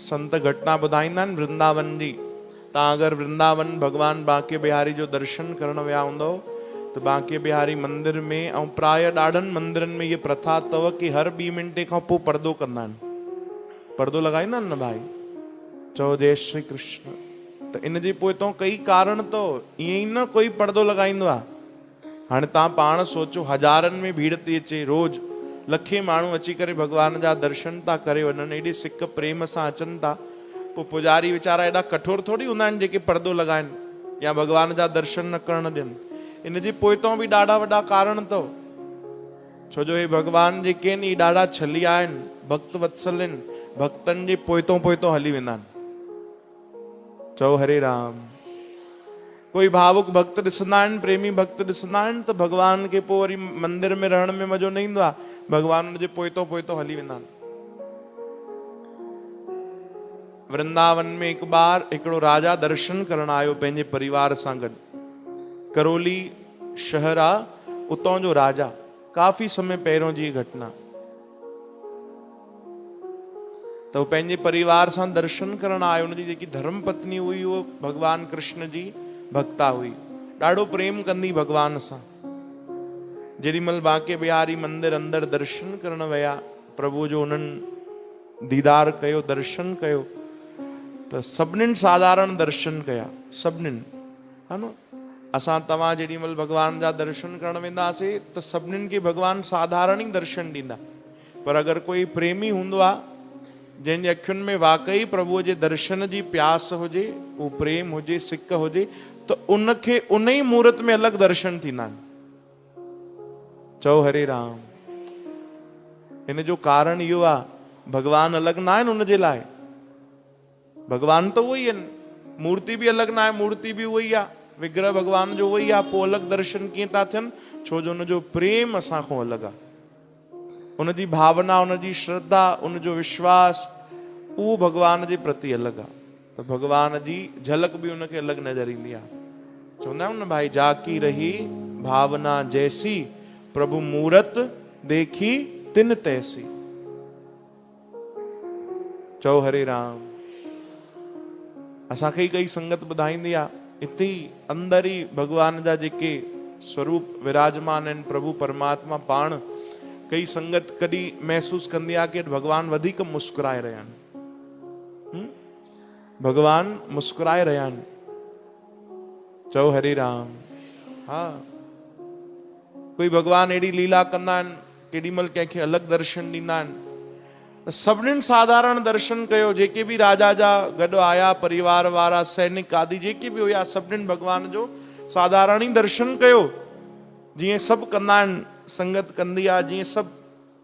संत घटना ॿुधाईंदा आहिनि वृंदावन जी। तव्हां अगरि वृंदावन भगवान बांके बिहारी जो दर्शन करण विया हूंदव तो बांके बिहारी मंदिर में ऐं प्राय ॾाढनि मंदिरनि में ये प्रथा अथव कि हर 2 मिंटे खां पोइ पर्दो कंदा आहिनि। पर्दो लॻाईंदा आहिनि न भाई, चओ जय श्री कृष्ण। त इन जे पोइ तो कई कारण तो ईअं ई न कोई पर्दो लॻाईंदो आहे। हाणे तव्हां पाण सोचो, हज़ारनि में भीड़ थी अचे, रोज़ लखे माण्हू अची करे भगवान जा दर्शन था करे वञनि, एॾे सिक प्रेम सां अचनि था। पोइ पुजारी वीचारा एॾा कठोर थोड़ी हूंदा आहिनि जेके पर्दो लॻाइनि या भगवान जा दर्शन न करण ॾियनि। इन जे पोइतों बि ॾाढा वॾा कारण अथव। छो जो हे भगवान जेके आहिनि इहे ॾाढा छलिया आहिनि, भक्त वत्सल आहिनि, भक्तनि जे पोइतों पोइतों हली वेंदा आहिनि। चओ हरे राम। कोई भावुक भक्त ॾिसंदा आहिनि, प्रेमी भक्त ॾिसंदा आहिनि त भगवान खे पोइ वरी मंदिर में रहण में मज़ो न ईंदो आहे, भगवान उनजे पोइतों पोइतों हली वेंदा आहिनि। वृंदावन में हिकु बार हिकिड़ो राजा दर्शन करण आयो पंहिंजे परिवार सां गॾु। करोली शहर आहे, उतां जो राजा, काफ़ी समय पहिरियों जी घटना। त वो पंहिंजे परिवार सां दर्शन करण आयो। उनजी जेकी धर्म पत्नी हुई उहो भगवान कृष्ण जी भक्ता हुई, ॾाढो प्रेम कंदी भगवान सां। जेॾीमहिल बांके बिहारी मंदिर अंदरि दर्शन करण विया, प्रभु जो उन्हनि दीदार कयो, दर्शन कयो, त सभिनीनि साधारण दर्शन कया, सभिनीनि। हा न, असां तव्हां जेॾीमहिल भगवान जा दर्शन करण वेंदासीं त सभिनीनि खे भगवान साधारण ई दर्शन ॾींदा। पर अगरि कोई प्रेमी हूंदो आहे जंहिंजे अखियुनि में वाकई प्रभुअ जे दर्शन जी प्यास हुजे, उहो प्रेम हुजे, सिक हुजे, त उनखे उन ई मुहूर्त में अलॻि दर्शन थींदा आहिनि। चओ हरे राम। हिन जो कारण इहो आहे, भगवान अलॻि न आहिनि उनजे लाइ। भगवान त उहो ई आहिनि, मूर्ति बि अलॻि न आहे, मूर्ति बि उहो ई आहे, विग्रह भगवान जो उहो ई आहे। पोइ अलॻि दर्शन कीअं था थियनि? छो जो उनजो प्रेम असां खां अलॻि आहे। उनजी भावना, उनजी श्रद्धा, उनजो विश्वास, उहो भगवान जे प्रति अलॻि आहे। त भगवान जी झलक बि उनखे अलॻि नज़र ईंदी आहे। चवंदा आहियूं न भाई, जाकी रही भावना जैसी, प्रभु मूरत देखी तिन तैसी। चओ हरे राम। असांखे कई संगत ॿुधाईंदी आहे, हिते ई अंदरि ई भगवान जा जेके स्वरूप विराजमान आहिनि, प्रभु परमात्मा पाण, कई संगत कॾहिं महसूस कंदी आहे कि भगवान वधीक मुस्कुराए रहिया आहिनि। भगवान मुस्कुराए रहिया आहिनि। चओ हरे राम। हा, कोई भगवान एड़ी लीला कंदा आहिनि, केॾीमहिल कंहिंखे अलॻि दर्शन ॾींदा आहिनि। त सभिनीनि साधारण दर्शन कयो, जेके बि राजा जा गॾु आया, परिवार वारा, सैनिक आदि जेके बि हुया, सभिनीनि भगवान जो साधारण ई दर्शन कयो, जीअं सभु कंदा आहिनि, संगत कंदी आहे, जीअं सभु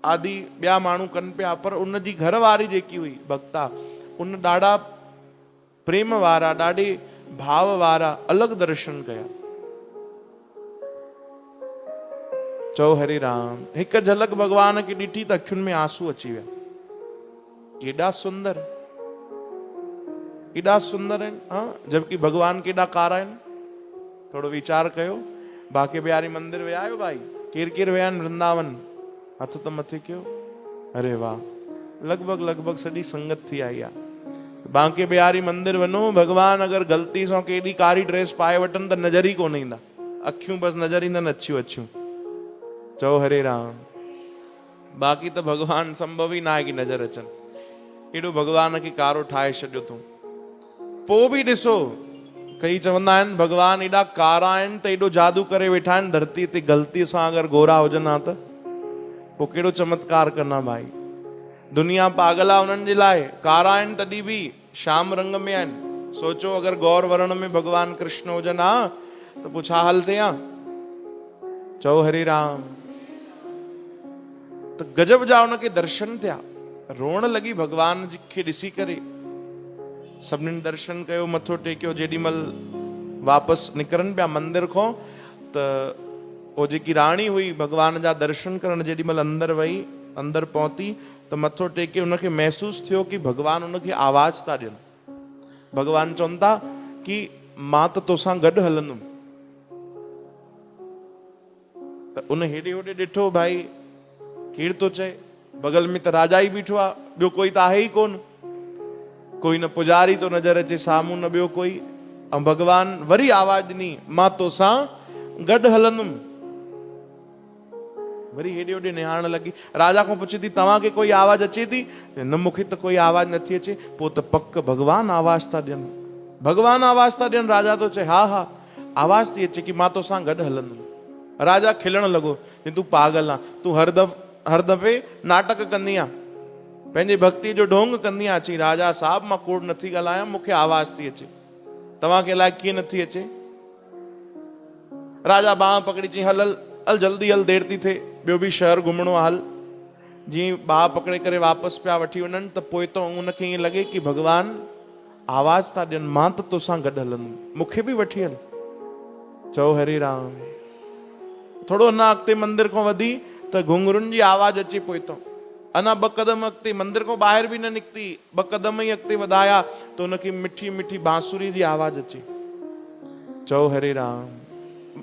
आदि ॿिया माण्हू कनि पिया। पर उनजी घरवारी जेकी हुई भक्ता, उन ॾाढा प्रेम वारा, ॾाढे भाव वारा अलॻि दर्शन कया। चओ हरे राम। हिकु झलक भगवान खे ॾिठी त अखियुनि में आंसू अची विया। केॾा सुंदर, केॾा सुंदर आहिनि। हाँ, जबकि भगवान केॾा कारा आहिनि। थोरो वीचार कयो। बांके बिहारी मंदिर विया आहियो भाई? केरु केरु विया आहिनि वृंदावन? हथ त मथे कयो। अरे वाह, लॻभॻि सॼी संगत थी आई आहे। बांके बिहारी मंदिर वञो, भगवान अगरि ग़लती सां केॾी कारी ड्रेस पाए वठनि त नज़र ई कोन ईंदा, अखियूं बसि नज़र ईंदनि, अछियूं। चओ हरे राम। बाक़ी त भगवान संभव ई न आहे कि नज़र अचनि। एॾो भगवान खे कारो ठाहे छॾियो तूं। पोइ बि ॾिसो, कई चवंदा आहिनि भगवान एॾा कारा आहिनि त एॾो जादू करे वेठा आहिनि धरती ते, ग़लती सां अगरि गोरा हुजनि हा त पोइ कहिड़ो चमत्कार कंदा भाई। दुनिया पागल आहे उन्हनि जे लाइ। कारा आहिनि तॾहिं बि श्याम रंग में आहिनि। सोचो अगरि गौर वर्ण में भगवान कृष्ण हुजनि हा त पोइ छा हाल थिए हा? चओ हरे राम। त गजब जा उनखे दर्शन थिया, रोअण लॻी भगवान खे ॾिसी करे। सभिनीनि दर्शन कयो, मथो टेकियो। जेॾीमहिल वापसि निकिरनि पिया मंदिर खां त उहो जेकी राणी हुई भगवान जा दर्शन करण, जेॾीमहिल अंदरि वई, अंदरि पहुती त मथो टेके उनखे महसूस थियो कि भगवान उनखे आवाज़ था ॾियनि। भगवान चवनि था कि मां त तोसां गॾु हलंदुमि। त उन हेॾे होॾे ॾिठो, भाई केरु थो चए? बगल में त राजा ई बीठो आहे, ॿियो कोई त आहे ई कोन। कोई न पुजारी तो नजर अचे साम्हूं, न ॿियो कोई। ऐं भगवान वरी आवाज ॾिनी, मां तोसां गॾु हलंदुमि। वरी हेॾे होॾे निहारण लॻी। राजा खां पुछे थी, तव्हांखे कोई आवाज अचे थी? न, मूंखे त कोई आवाज नथी अचे। पोइ त पक भगवान आवाज था ॾियनि, भगवान आवाज था ॾियनि। राजा तो चए, हा हा आवाज थी अचे कि मां तोसां गॾु हलंदुमि। राजा खिलण लॻो, तूं पागल आहे, तूं हर दफ़े नाटक कंदी आहे, पंहिंजे भक्ति जो ढोंग कंदी आहे। चई, राजा साहब मां कूड़ नथी ॻाल्हायां, मूंखे आवाज थी अचे, तव्हांखे अलाए कीअं नथी अचे। राजा बांह पकड़ी चई, हल हल हल जल्दी हल, देर थी थिए, ॿियो बि शहर घुमणो आहे, हल। जीअं बांह पकड़े करे वापसि पिया वठी वञनि त पोइ त उनखे ईअं लॻे कि भगवान आवाज था ॾियनि, मां त तोसां गॾु हलंदुमि, मूंखे बि वठी हल। चओ हरे राम। थोरो अञा अॻिते मंदिर खां वधी त घुंघरुनि जी आवाज अचे पोइ तो। अञा 2 क़दम अॻिते, मंदिर खां ॿाहिरि बि न निकिती, 2 क़दम ई अॻिते वधाया त उनखे मिठी मिठी बांसुरी जी आवाज अचे। चओ हरे राम।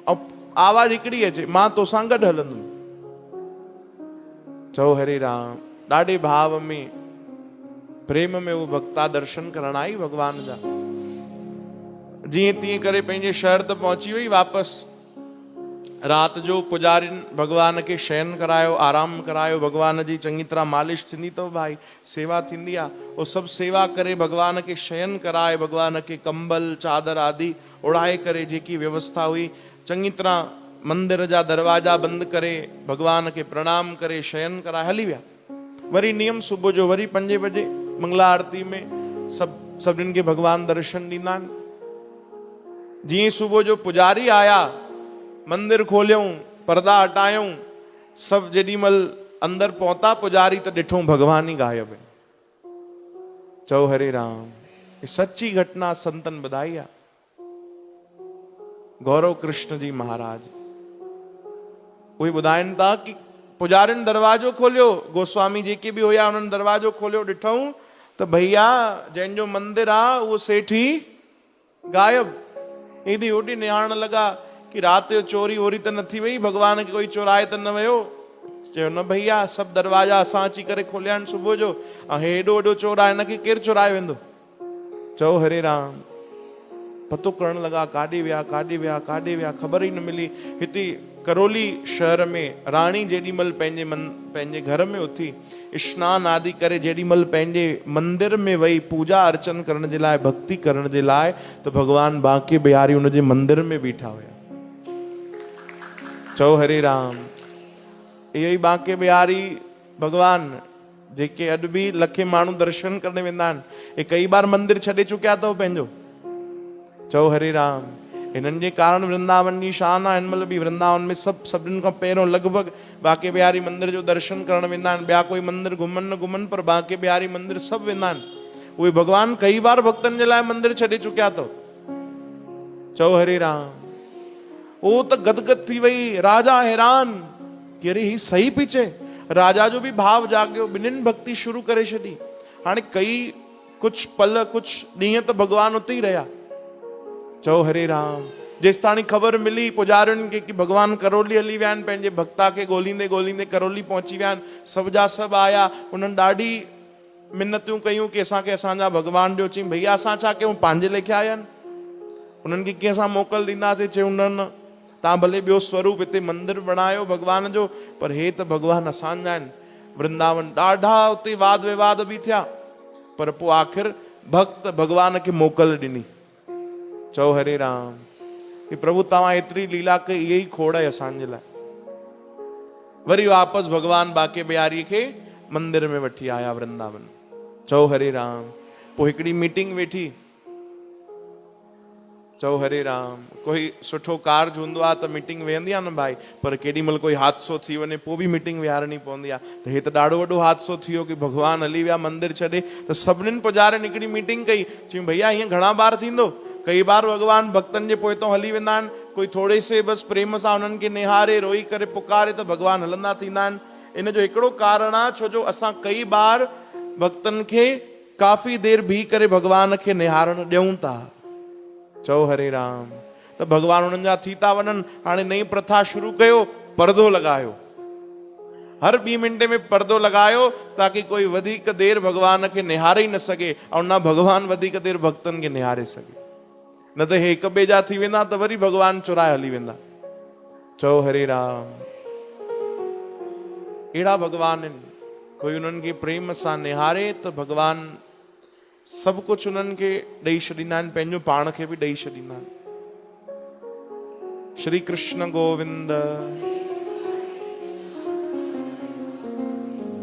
ऐं आवाज हिकिड़ी अचे, मां तोसां गॾु हलंदुमि। चओ हरे राम। ॾाढे भाव में, प्रेम में वो भक्ता दर्शन करण आई भगवान जा। जीअं तीअं करे पंहिंजे शहर त पहुची वई वापसि। रात जो पुजारिन भगवान के शयन करायो, आराम करायो। भगवान जी चङी तरह मालिश थींदी अथव भाई, सेवा थींदी आहे। वो सभु सेवा करे भगवान के शयन कराए, भगवान के कंबल चादर आदि उड़ाए करे जेकी व्यवस्था हुई, चङी तरह मंदिर जा दरवाजा बंदि करे भगवान के प्रणाम करे शयन कराए हली विया। वरी नियम सुबुह जो वरी 5 बजे मंगला आरती में सभिनि खे भगवान दर्शन ॾींदा आहिनि। जीअं सुबुह जो पुजारी आया, मंदिर खोलियऊं, पर्दा हटायूं, सभु जेॾीमहिल अंदर पहुता पुजारी त ॾिठूं भगवान ई गायब है। चओ हरे राम। सच्ची घटना संतन ॿुधाई आहे। गौरव कृष्ण जी महाराज उहे ॿुधाइनि था कि पुजारिन दरवाजो खोलियो, गोस्वामी जेके बि हुया उन्हनि दरवाजो खोलियो, ॾिठऊं त भैया जंहिंजो मंदिर आहे उहो सेठी गायब। एॾी ओॾी निहारण लॻा कि राति जो चोरी वोरी त न थी वई, भगवान खे कोई चोराए त न वियो। चयो न भैया, सभु दरवाजा असां अची करे खोलिया आहिनि सुबुह जो, ऐं हेॾो वॾो चोर आहे, हिनखे केरु चुराए वेंदो। चओ हरे राम। पतो करण लॻा काॾे विया, काॾे विया, काॾे विया, ख़बर ई न मिली। हिते करौली शहर में राणी जेॾीमहिल पंहिंजे घर में उथी, स्नान आदि करे जेॾीमहिल पंहिंजे मंदिर में वई पूजा अर्चन करण जे लाइ, भक्ति करण जे लाइ, त भगवान बांके बिहारी उनजे मंदिर में बीठा हुया। चओ हरे राम। इहो ई बांके बिहारी भगवान जेके अॼु बि लखे माण्हू दर्शन करण वेंदा आहिनि, हे कई बार मंदिर छॾे चुकिया अथव पंहिंजो। चओ हरे राम। हिननि जे कारण वृंदावन जी शान आहे। हिन महिल बि वृंदावन में सभिनि खां पहिरियों लॻभॻि बांके बिहारी मंदिर जो दर्शन करण वेंदा आहिनि। ॿिया कोई मंदिर घुमनि न घुमनि, पर बांके बिहारी मंदिर सभु वेंदा आहिनि। उहे भगवान कई बार भक्तनि जे लाइ मंदिर छॾे चुकिया अथव। चओ हरे राम। ओ त गदगद थी वई, राजा हैरान कि अरे ही सही पई चए। राजा जो बि भाव जाॻियो, ॿिन्हिनि भक्ति शुरू करे छॾी। हाणे कई कुछ पल कुछ ॾींहं त भगवान उते ई रहिया। चओ हरे राम। जेसि ताणी ख़बर मिली पुजारियुनि खे कि भगवान करौली हली विया आहिनि, पंहिंजे भक्ता खे ॻोल्हींदे ॻोल्हींदे करौली पहुची विया आहिनि, सभ जा सभु आया। उन्हनि ॾाढी मिनतूं कयूं कि असांखे असांजा भगवान ॾियो। चई भैया असां छा कयूं, पंहिंजे लेखे आया आहिनि, उन्हनि खे कीअं असां मोकल ॾींदासीं। चयूं न, तव्हां भले ॿियो स्वरूप हिते मंदिर बणायो भगवान जो, पर हे त भगवान असांजा आहिनि। वृंदावन ॾाढा उते वाद विवाद बि थिया, पर पोइ आख़िर भक्त भगवान खे मोकल ॾिनी। चओ हरे राम। कि प्रभु तव्हां एतिरी लीला कई, इहे ई खोड़ आहे असांजे लाइ। वरी वापसि भगवान बांके बिहारी खे मंदिर में वठी आया वृंदावन। चओ हरे राम। पोइ हिकिड़ी मीटिंग वेठी। चओ हरे राम। कोई सुठो कार्ज हूंदो आहे त मीटिंग वेहंदी आहे न भाई, पर केॾी महिल कोई हादसो थी वञे पोइ बि मीटिंग विहारणी पवंदी आहे। त हे त ॾाढो वॾो हादसो थी वियो कि भगवान हली विया मंदिर छॾे। त सभिनीनि पुजारियुनि हिकिड़ी मीटिंग कई। चयूं भैया हीअं घणा बार थींदो, कई बार भगवान भक्तनि जे पोइतों हली वेंदा आहिनि, कोई थोरे से बसि प्रेम सां उन्हनि खे निहारे रोई करे पुकारे त भगवान हलंदा थींदा आहिनि। इन जो हिकिड़ो कारण आहे, छो जो असां कई बार भक्तनि खे काफ़ी देर बीह करे भगवान खे निहारण ॾियूं था। चओ हरे राम। त भगवान उन्हनि जा थी था वञनि। हाणे नई प्रथा शुरू कयो, पर्दो लॻायो। हर 2 मिंटे में पर्दो लगायो ताकि कोई वधीक देर भगवान के निहारे ही न सके और ना भगवान वधीक देर भक्तन के निहारे सके। न तो हे हिक ॿिए जा थी वेंदा त वरी भगवान चुराए हली वेंदा। चओ हरे राम। अहिड़ा भगवान आहिनि, कोई उन्हनि खे प्रेम सां निहारे त भगवान सभु कुझु उन्हनि खे ॾेई छॾींदा आहिनि, पंहिंजो पाण खे बि ॾेई छॾींदा आहिनि। श्री कृष्ण गोविंद।